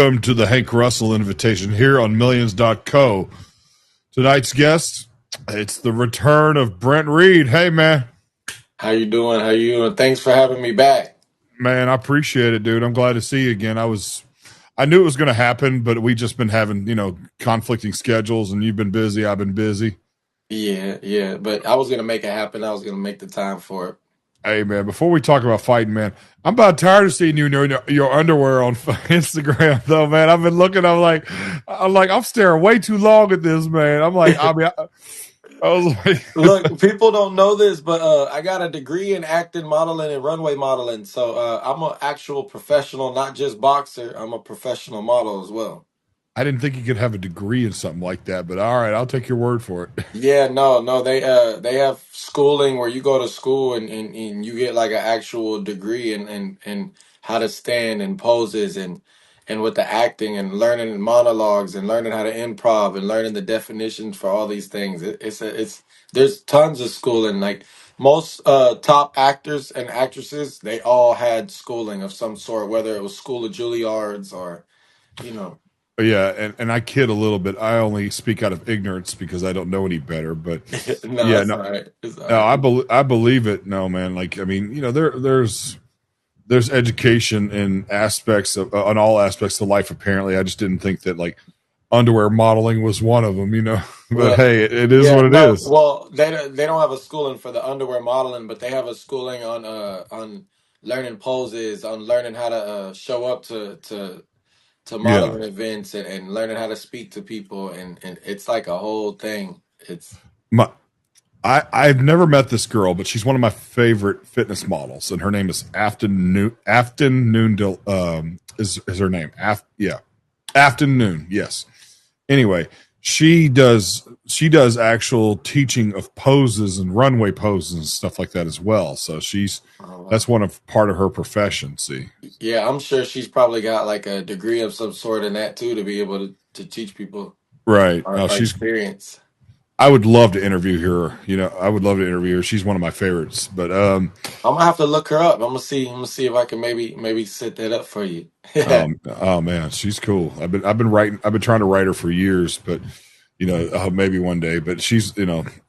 Welcome to the Hank Russell invitation here on Millions.co. Tonight's guest, it's the return of Brent Reed. Hey, man. How you doing? How you doing? Thanks for having me back. Man, I appreciate it, dude. I'm glad to see you again. I knew it was going to happen, but we just been having, conflicting schedules, and you've been busy. I've been busy. Yeah. But I was gonna make it happen. I was gonna make the time for it. Hey, man, before we talk about fighting, man, I'm about tired of seeing you in your underwear on Instagram, though, man. I've been looking. I'm staring way too long at this, man. I was like, Look, people don't know this, but I got a degree in acting, modeling, and runway modeling. So I'm an actual professional, not just boxer. I'm a professional model as well. I didn't think you could have a degree in something like that, but all right, I'll take your word for it. Yeah, no, they have schooling where you go to school and you get like an actual degree and how to stand and poses and with the acting and learning monologues and learning how to improv and learning the definitions for all these things. It's there's tons of schooling. Like most top actors and actresses, they all had schooling of some sort, whether it was School of Juilliards or you know. Yeah, and I kid a little bit. I only speak out of ignorance because I don't know any better. But No, yeah, it's all no, right. It's all no, right. I believe it. No, man. Like, I mean, there's education in aspects of on all aspects of life. Apparently, I just didn't think that like underwear modeling was one of them. But Well, hey, it is yeah, what it no. is. Well, they don't have a schooling for the underwear modeling, but they have a schooling on learning poses, on learning how to show up to Yeah, modeling events and learning how to speak to people and it's like a whole thing. It's my I've never met this girl, but she's one of my favorite fitness models, and her name is Afton Noon. Is her name? Afton Noon. Yes. Anyway, she does actual teaching of poses and runway poses and stuff like that as well. So oh, that's wow. one of part of her profession. See, Yeah, I'm sure she's probably got like a degree of some sort in that too to be able to teach people right? No, our she's. experience. I would love to interview her. I would love to interview her. She's one of my favorites. But I'm gonna have to look her up. I'm gonna see if I can maybe set that up for you. oh man, she's cool. I've been trying to write her for years, but maybe one day. But she's,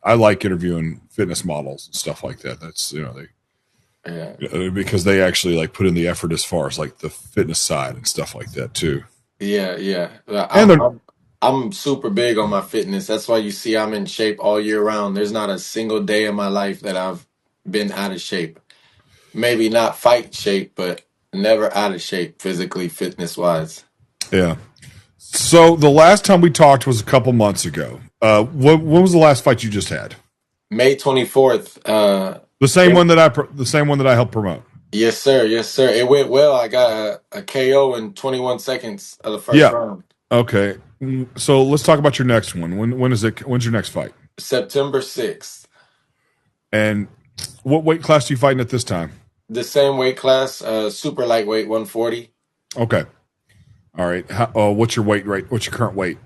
I like interviewing fitness models and stuff like that. That's Yeah. because they actually like put in the effort as far as like the fitness side and stuff like that too. Yeah. And I'm they're I'm I'm super big on my fitness. That's why you see I'm in shape all year round. There's not a single day in my life that I've been out of shape. Maybe not fight shape, but never out of shape physically, fitness wise. yeah. So the last time we talked was a couple months ago. When was the last fight you just had? May 24th. The same one that I helped promote. Yes, sir. Yes, sir. It went well. I got a KO in 21 seconds of the first Yeah. round. Okay. So let's talk about your next one. When is it? When's your next fight? September 6th. And what weight class are you fighting at this time? The same weight class, super lightweight, 140. Okay. All right. What's your weight right? What's your current weight?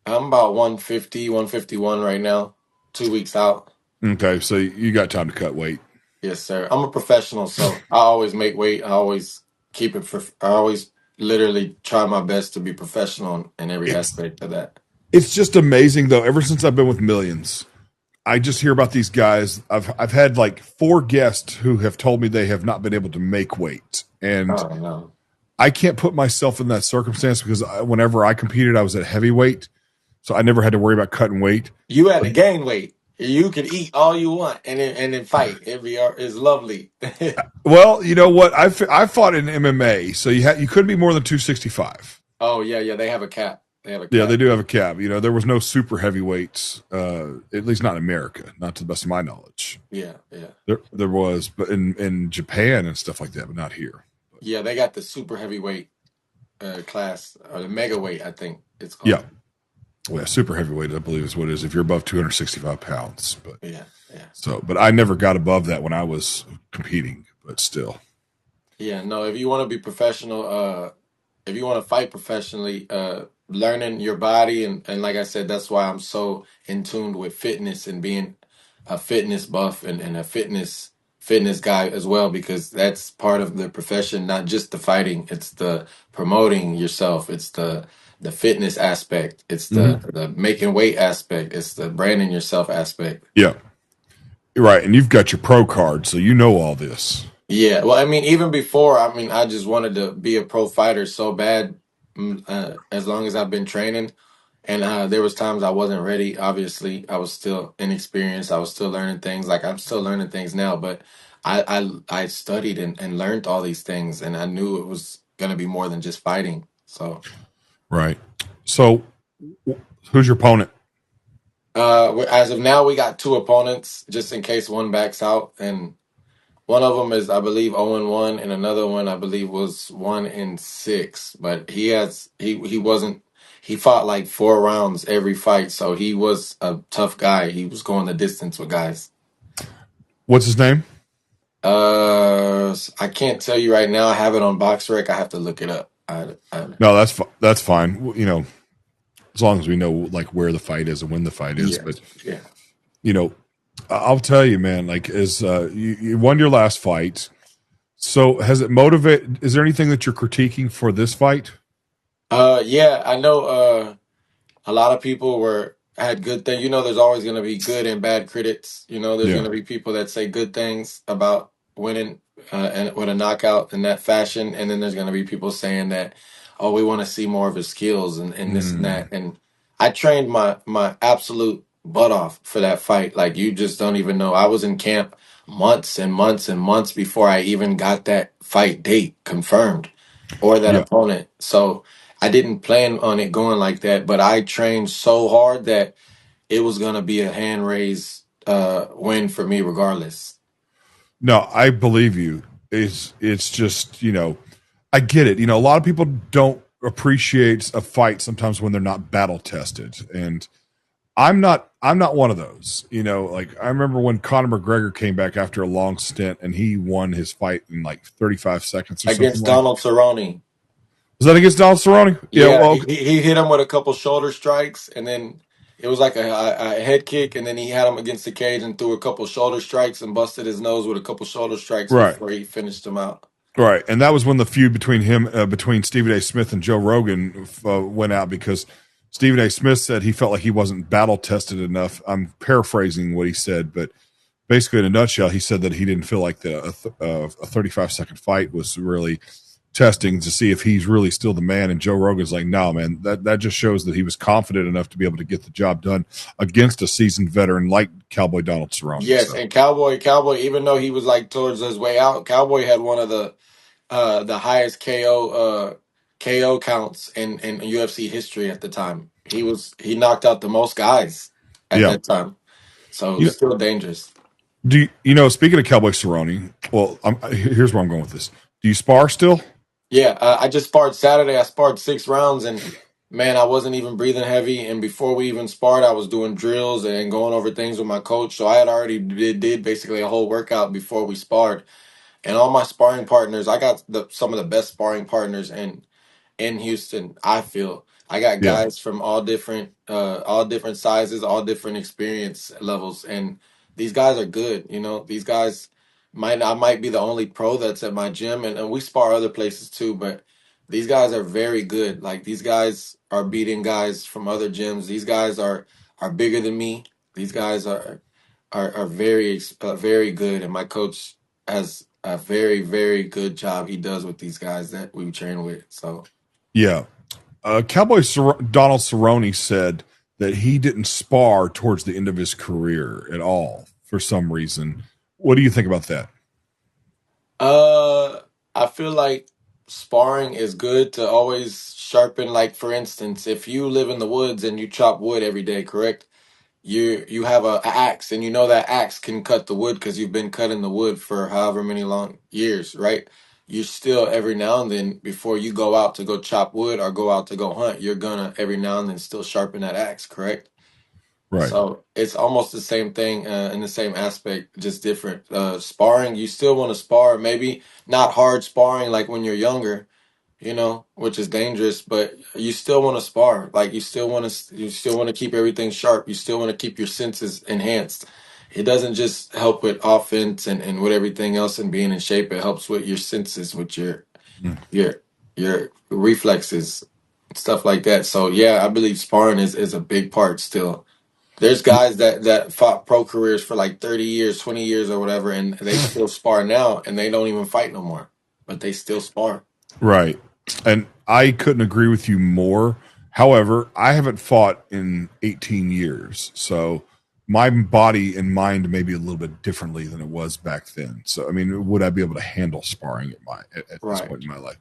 I'm about 150, 151 right now, 2 weeks out. Okay. So you got time to cut weight. Yes, sir. I'm a professional, so I always make weight. I always keep it for, I always literally try my best to be professional in every It's aspect of that. it's just amazing though. Ever since I've been with Millions, I just hear about these guys. I've had like four guests who have told me they have not been able to make weight, and Oh, no. I can't put myself in that circumstance because whenever I competed, I was at heavyweight, so I never had to worry about cutting weight. You had But to gain weight. You can eat all you want and then fight. It's lovely. well, you know what? I fought in MMA, so you couldn't be more than 265. Oh, yeah. They have a cap. They have a Yeah, they cap. do have a cap. There was no super heavyweights, at least not in America, not to the best of my knowledge. Yeah. There was, but in Japan and stuff like that, but not here. Yeah, they got the super heavyweight class, or the mega weight, I think it's Yeah, called. well, yeah, super heavyweight, I believe, is what it is. If you're above 265 pounds, Yeah. but I never got above that when I was competing. But still, Yeah, no, if you want to be professional, if you want to fight professionally, learning your body and like I said, that's why I'm so in tune with fitness and being a fitness buff and a fitness fitness guy as well, because that's part of the profession, not just the fighting. It's the promoting yourself. It's the fitness aspect. It's Hmm. the making weight aspect. It's the branding yourself aspect. Yeah, right. And you've got your pro card, so you know all this. Yeah, well, I mean, even before, I mean, I just wanted to be a pro fighter so bad, as long as I've been training. And there was times I wasn't ready. Obviously, I was still inexperienced. I was still learning things. Like I'm still learning things now, but I studied and learned all these things, and I knew it was gonna be more than just fighting. So, Right. So, who's your opponent? as of now, we got two opponents, just in case one backs out, and one of them is, I believe, 0-1, and another one, I believe, was 1-6. But he wasn't he fought like 4 rounds every fight, so he was a tough guy. He was going the distance with guys. What's his name? I can't tell you right now. I have it on BoxRec. I have to look it up. No, that's fine. You know, as long as we know like where the fight is and when the fight is. Yeah, But yeah. you know, I'll tell you, man. Like, as you won your last fight, so has it motivated? Is there anything that you're critiquing for this fight? Yeah. I know. A lot of people were had good things. There's always going to be good and bad critics. There's going Yeah. to be people that say good things about winning and with a knockout in that fashion, and then there's going to be people saying that, oh, we want to see more of his skills and this and Mm, that. And I trained my absolute butt off for that fight. Like you just don't even know. I was in camp months and months and months before I even got that fight date confirmed or that yeah. opponent. So. I didn't plan on it going like that, but I trained so hard that it was gonna be a hand raise win for me regardless. No, I believe you. It's just I get it. A lot of people don't appreciate a fight sometimes when they're not battle tested, and I'm not one of those. Like I remember when Conor McGregor came back after a long stint and he won his fight in like 35 seconds or something Against like. Donald Cerrone. Was that against Donald Cerrone? Yeah. Yeah, Well, he hit him with a couple shoulder strikes, and then it was like a head kick, and then he had him against the cage and threw a couple shoulder strikes and busted his nose with a couple shoulder strikes right, before he finished him out. right, and that was when the feud between Stephen A. Smith and Joe Rogan went out because Stephen A. Smith said he felt like he wasn't battle tested enough. I'm paraphrasing what he said, but basically, in a nutshell, he said that he didn't feel like a 35-second fight was really testing to see if he's really still the man. And Joe Rogan's like, no, man, that just shows that he was confident enough to be able to get the job done against a seasoned veteran like Cowboy Donald Cerrone. Yes, So, and Cowboy, even though he was like towards his way out, Cowboy had one of the highest KO counts in UFC history at the time. He knocked out the most guys at yeah. that time. So You know, still dangerous. speaking of Cowboy Cerrone, well, here's where I'm going with this. Do you spar still? Yeah, I just sparred Saturday. I sparred 6 rounds, and man, I wasn't even breathing heavy. And before we even sparred, I was doing drills and going over things with my coach. So I had already did basically a whole workout before we sparred. And all my sparring partners, I got some of the best sparring partners in Houston. I feel I got Yeah. guys from all different sizes, all different experience levels, and these guys are good. These guys I might be the only pro that's at my gym, and we spar other places too, but these guys are very good. Like these guys are beating guys from other gyms. These guys are bigger than me. These guys are very good, and my coach has a very very good job he does with these guys that we train with. So. Yeah. Donald Cerrone said that he didn't spar towards the end of his career at all for some reason. What do you think about that? Uh, I feel like sparring is good to always sharpen. Like for instance, if you live in the woods and you chop wood every day, correct? You have a axe, and you know that axe can cut the wood because you've been cutting the wood for however many long years, right? You still every now and then before you go out to go chop wood or go out to go hunt, you're gonna every now and then still sharpen that axe, correct? Right. So it's almost the same thing in the same aspect, just different. Sparring, you still want to spar, maybe not hard sparring like when you're younger, which is dangerous, but you still want to spar. Like you still want to keep everything sharp. You still want to keep your senses enhanced. it doesn't just help with offense and with everything else and being in shape. It helps with your senses, with Mm. your your reflexes, stuff like that. So yeah, I believe sparring is a big part still. There's guys that fought pro careers for like 30 years, 20 years or whatever, and they still spar now and they don't even fight no more. But they still spar. Right. And I couldn't agree with you more. However, I haven't fought in 18 years. So my body and mind may be a little bit differently than it was back then. So, I mean, would I be able to handle sparring at this Right. point in my life?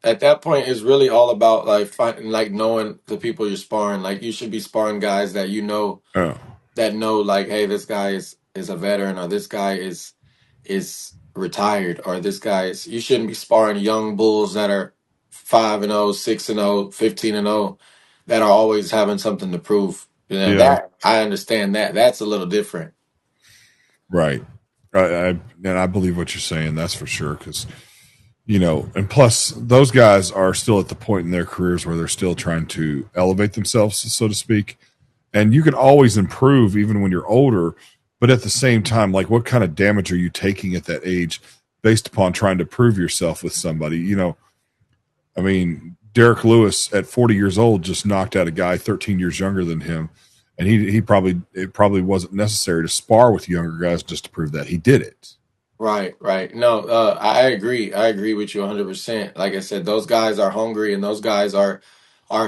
At that point, it's really all about like finding, like knowing the people you're sparring. Like you should be sparring guys that you know, Oh, that know like, hey, this guy is a veteran, or this guy is retired, or this guy is. You shouldn't be sparring young bulls that are 5-0, 6-0, 15-0, that are always having something to prove. You know, yeah, that I understand that. That's a little different. right. And I believe what you're saying. That's for sure. Because, and plus those guys are still at the point in their careers where they're still trying to elevate themselves, so to speak. And you can always improve even when you're older, but at the same time, like, what kind of damage are you taking at that age based upon trying to prove yourself with somebody? I mean, Derek Lewis at 40 years old just knocked out a guy 13 years younger than him, and it probably wasn't necessary to spar with younger guys just to prove that he did it. Right, right. No, I agree. I agree with you 100%. Like I said, those guys are hungry, and those guys are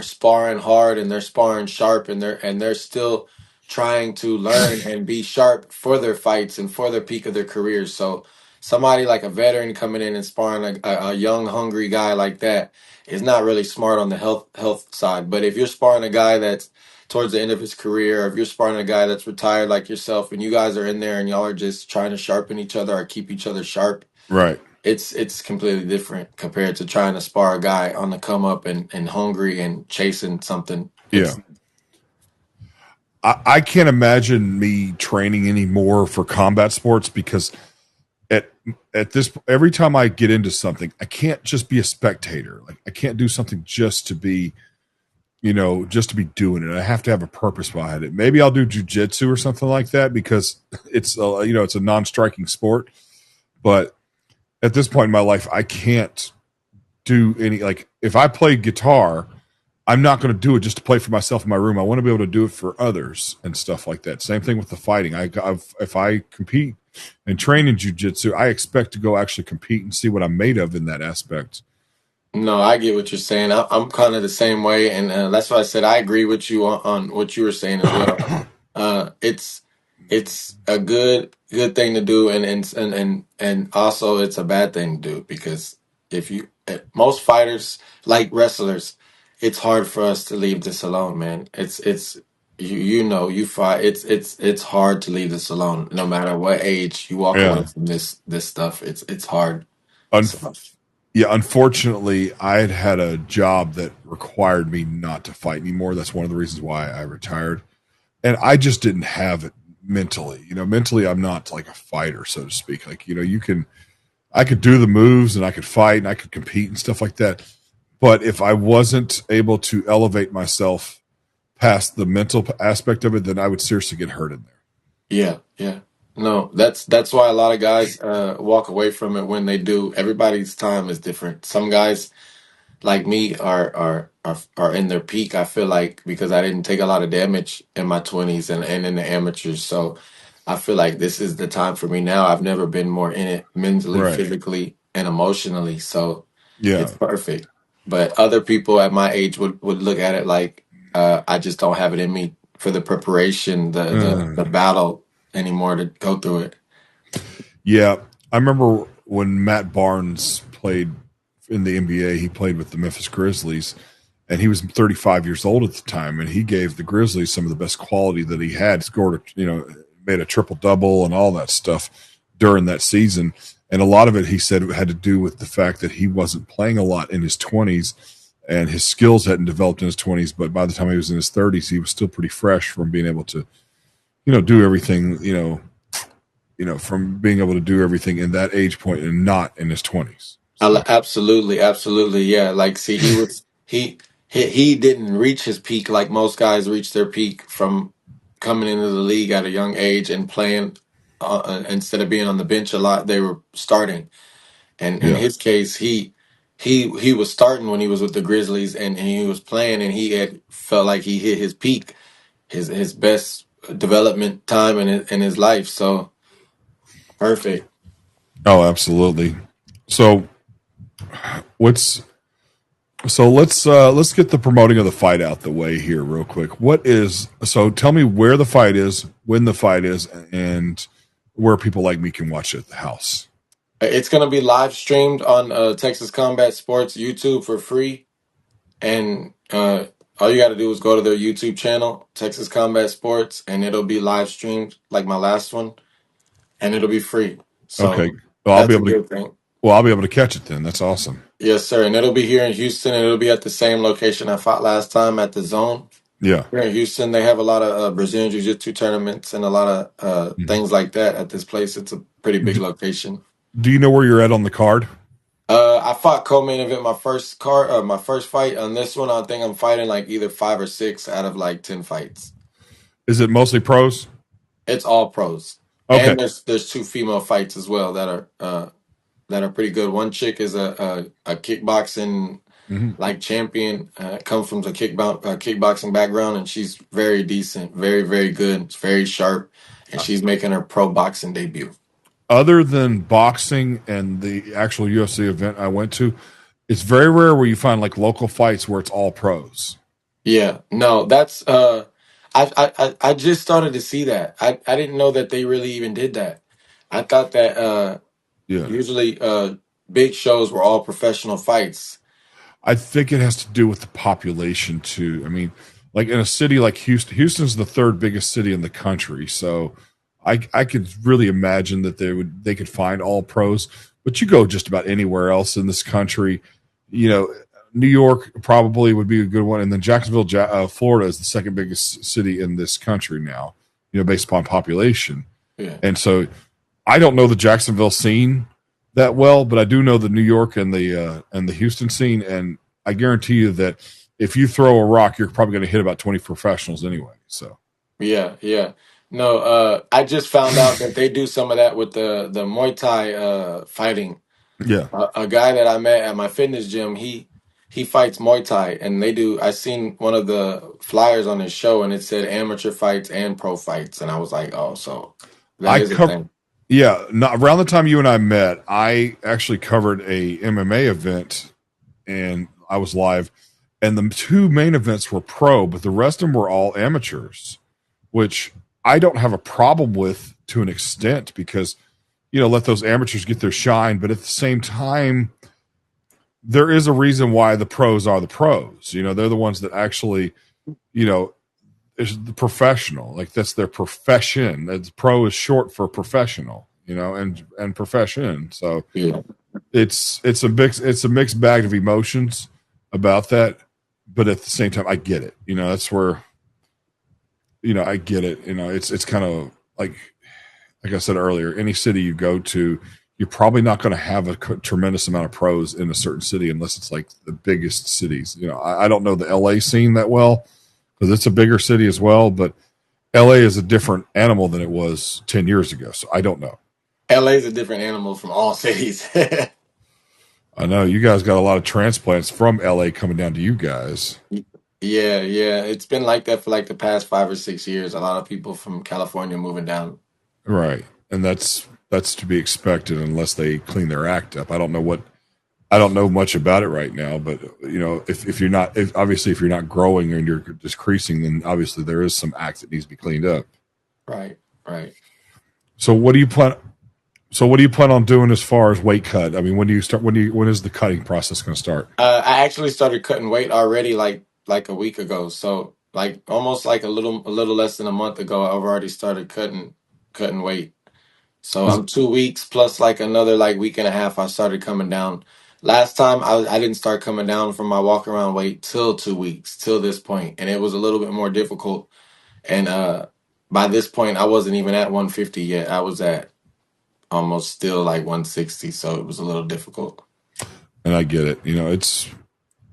sparring hard, and they're sparring sharp, and they're still trying to learn and be sharp for their fights and for their peak of their careers. So somebody like a veteran coming in and sparring a young, hungry guy like that is not really smart on the health side. But if you're sparring a guy that's towards the end of his career, or if you're sparring a guy that's retired like yourself, and you guys are in there and y'all are just trying to sharpen each other or keep each other sharp, Right. it's completely different compared to trying to spar a guy on the come up and hungry and chasing something. Yeah. It's I can't imagine me training anymore for combat sports because at at this every time I get into something, I can't just be a spectator. Like, I can't do something just to be, just to be doing it. I have to have a purpose behind it. Maybe I'll do jujitsu or something like that because it's a non-striking sport. But at this point in my life, I can't do any, like, if I play guitar, I'm not going to do it just to play for myself in my room. I want to be able to do it for others and stuff like that. Same thing with the fighting. If I compete and train in jujitsu, I expect to go actually compete and see what I'm made of in that aspect. No, I get what you're saying. I'm kind of the same way, and that's why I said I agree with you on what you were saying as well. It's a good thing to do, and also it's a bad thing to do, because if you most fighters, like wrestlers, it's hard for us to leave this alone, man. It's you fight. It's hard to leave this alone, no matter what age you walk away Yeah. from this stuff. It's hard. Unf- So yeah, unfortunately, I had a job that required me not to fight anymore. That's one of the reasons why I retired. And I just didn't have it mentally. Mentally, I'm not like a fighter, so to speak. Like, I could do the moves and I could fight and I could compete and stuff like that. But if I wasn't able to elevate myself past the mental aspect of it, then I would seriously get hurt in there. yeah, yeah. No, that's why a lot of guys walk away from it when they do. Everybody's time is different. Some guys like me are in their peak, I feel like, because I didn't take a lot of damage in my 20s and in the amateurs. So I feel like this is the time for me now. I've never been more in it mentally, Right. physically, and emotionally. So it's Yeah. perfect. But other people at my age would look at it like, I just don't have it in me for the preparation, the Uh, battle anymore to go through it. yeah. I remember when Matt Barnes played in the NBA, he played with the Memphis Grizzlies, and he was 35 years old at the time, and he gave the Grizzlies some of the best quality that he had. Scored, made a triple double and all that stuff during that season. And a lot of it, he said, had to do with the fact that he wasn't playing a lot in his 20s, and his skills hadn't developed in his 20s. But by the time he was in his 30s, he was still pretty fresh from being able to, do everything, from being able to do everything in that age point and not in his 20s. So, Absolutely, absolutely, yeah. Like, see, he didn't reach his peak like most guys reach their peak from coming into the league at a young age and playing instead of being on the bench a lot, they were starting. And in Yeah. his case, he was starting when he was with the Grizzlies, and he was playing, and he had felt like he hit his peak, his best development time in his life. So perfect. Oh, absolutely. So what's let's get the promoting of the fight out the way here real quick. Tell me where the fight is, when the fight is, and where people like me can watch it at the house. It's gonna be live streamed on Texas Combat Sports YouTube for free, and all you got to do is go to their YouTube channel, Texas Combat Sports, and it'll be live streamed like my last one, and it'll be free. Okay. So Well, that's a good thing. I'll be able to catch it then. That's awesome. Yes, sir. And it'll be here in Houston, and it'll be at the same location I fought last time at the Zone. Yeah. Here in Houston, they have a lot of Brazilian Jiu-Jitsu tournaments and a lot of Mhm. things like that at this place. It's a pretty big location. Do you know where you're at on the card? I fought co-main event my first fight. On this one, I think I'm fighting like either 5 or 6 out of like 10 fights. Is it mostly pros? It's all pros, Okay. and there's 2 female fights as well that are pretty good. One chick is a kickboxing Mhm. like champion, comes from the kickboxing background, and she's very decent, very very good, it's very sharp, and she's making her pro boxing debut. Other than boxing and the actual UFC event I went to, it's very rare where you find like local fights where it's all pros. Yeah, no, that's I just started to see that. I didn't know that they really even did that. I thought that Yeah. usually big shows were all professional fights. I think it has to do with the population too. I mean, like in a city like Houston, Houston's the third biggest city in the country. So I could really imagine that they could find all pros, but you go just about anywhere else in this country, you know, New York probably would be a good one. And then Jacksonville, Florida is the second biggest city in this country now, based upon population. Yeah. And so I don't know the Jacksonville scene that well, but I do know the New York and the Houston scene, and I guarantee you that if you throw a rock, you're probably going to hit about 20 professionals anyway. So Yeah, yeah. No, I just found out that they do some of that with the Muay Thai fighting. yeah, A guy that I met at my fitness gym, he fights Muay Thai, and they do. I seen one of the flyers on his show, and it said amateur fights and pro fights, and I was like, oh, so that I is a cover. thing. Yeah, not, around the time you and I met, I actually covered a MMA event, and I was live, and the two main events were pro, but the rest of them were all amateurs, which I don't have a problem with to an extent because let those amateurs get their shine, but at the same time, there is a reason why the pros are the pros. They're the ones that actually, you know, is the professional. Like that's their profession. That's pro is short for professional, and profession. So Yeah, it's a mixed bag of emotions about that. But at the same time, I get it. That's where I get it. It's kind of like I said earlier, any city you go to, you're probably not going to have a tremendous amount of pros in a certain city unless it's like the biggest cities. I don't know the LA scene that well because it's a bigger city as well, but LA is a different animal than it was 10 years ago. So I don't know. LA is a different animal from all cities. I know you guys got a lot of transplants from LA coming down to you guys. Yeah, yeah, it's been like that for like the past 5 or 6 years. A lot of people from California moving down. Right. And that's to be expected unless they clean their act up. I don't know much about it right now, but if you're not obviously if you're not growing and you're decreasing, then obviously there is some act that needs to be cleaned up. Right, right. So what do you plan? So what do you plan on doing as far as weight cut? I mean, when do you start? When is the cutting process going to start? I actually started cutting weight already like a week ago. So like almost like a little less than a month ago, I've already started cutting weight. So Is I'm 2 weeks plus like another like week and a half. I started coming down. Last time I didn't start coming down from my walk around weight till 2 weeks till this point, and it was a little bit more difficult. And by this point, I wasn't even at 150 yet. I was at almost still like 160. So it was a little difficult. and I get it. It's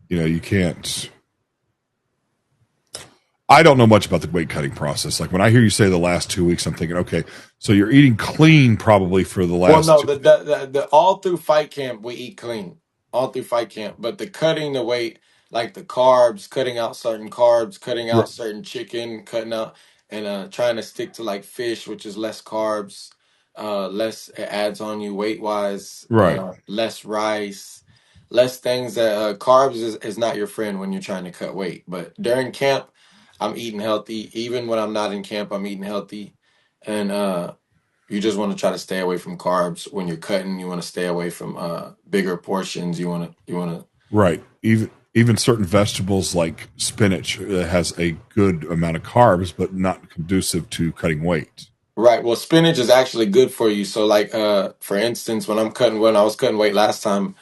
you can't. I don't know much about the weight cutting process. Like when I hear you say the last 2 weeks, I'm thinking, okay, so you're eating clean probably for the Well, last no, two. the all through fight camp we eat clean, all through fight camp. But the cutting the weight, like the carbs, cutting out certain carbs, cutting out certain chicken, cutting out and trying to stick to like fish, which is less carbs, less it adds on you weight wise, Right. less rice, less things that carbs is not your friend when you're trying to cut weight. But during camp, I'm eating healthy. Even when I'm not in camp, I'm eating healthy, and you just want to try to stay away from carbs when you're cutting. You want to stay away from bigger portions. You want to. Right. Even certain vegetables like spinach has a good amount of carbs, but not conducive to cutting weight. Right. Well, spinach is actually good for you. So, like, for instance, when I was cutting weight last time,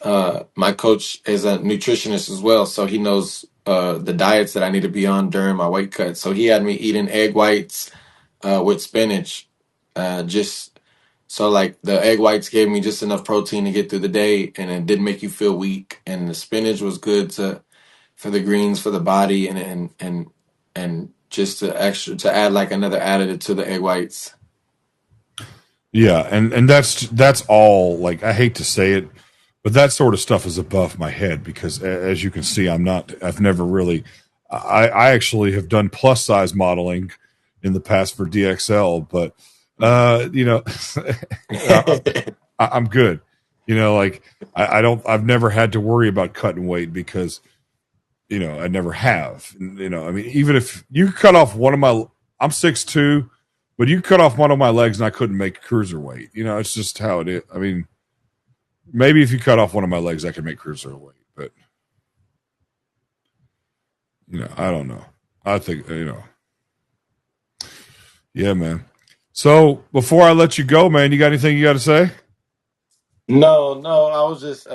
my coach is a nutritionist as well, so he knows the diets that I need to be on during my weight cut. So he had me eating egg whites with spinach, just so like the egg whites gave me just enough protein to get through the day, and it didn't make you feel weak. And the spinach was good to for the greens for the body, and just to extra to add like another additive to the egg whites. Yeah, and that's all. Like I hate to say it, but that sort of stuff is above my head because, as you can see, I'm not. I've never really. I actually have done plus size modeling in the past for DXL, but I'm good. Like I don't. I've never had to worry about cutting weight because I never have. I mean, even if you cut off one of my, I'm 6'2", but you cut off one of my legs and I couldn't make cruiserweight. It's just how it is. I mean, maybe if you cut off one of my legs, I can make cruiserweight, but I don't know. I think yeah, man. So before I let you go, man, you got anything you got to say? No, I was just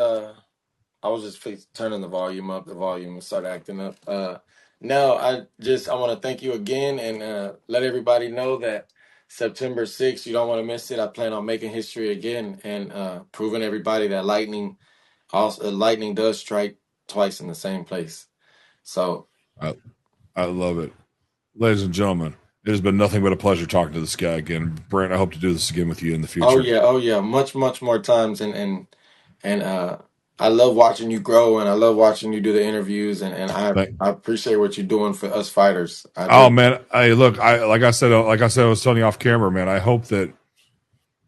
turning the volume up. The volume started acting up. No, I want to thank you again and let everybody know that September 6th, you don't want to miss it. I plan on making history again and proving everybody that lightning does strike twice in the same place. So, I, I love it, ladies and gentlemen. It has been nothing but a pleasure talking to this guy again, Brent. I hope to do this again with you in the future. oh yeah, much more times and I love watching you grow and I love watching you do the interviews and Thank, I appreciate what you're doing for us fighters. I Oh do. man, hey, look, I was telling you off camera, man. I hope that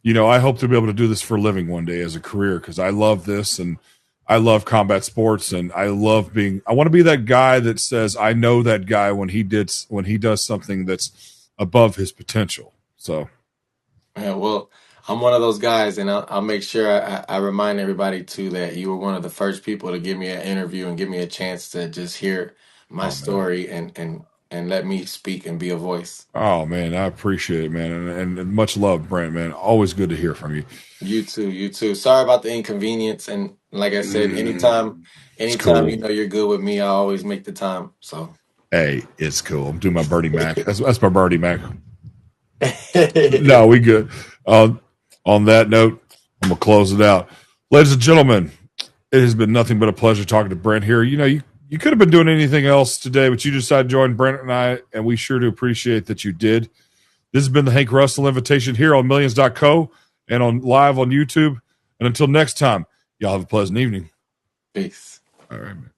I hope to be able to do this for a living one day as a career because I love this and I love combat sports and I love being. I want to be that guy that says I know that guy when he does something that's above his potential. So, Yeah, well, I'm one of those guys, and I'll make sure I remind everybody too that you were one of the first people to give me an interview and give me a chance to just hear my oh man, story and let me speak and be a voice. oh man, I appreciate it, man, and much love, Brent, man. Always good to hear from you. You too, you too. Sorry about the inconvenience, and like I said, It's anytime cool. you know you're good with me, I always make the time. So. Hey, it's cool. I'm doing my birdie Mac. That's my birdie Mac. No, we good. On that note, I'm gonna close it out, ladies and gentlemen. It has been nothing but a pleasure talking to Brent here. You could have been doing anything else today, but you decided to join Brent and I, and we sure do appreciate that you did. This has been the Hank Russell Invitation here on Millions.co and on live on YouTube. And until next time, y'all have a pleasant evening. Peace. All right, man.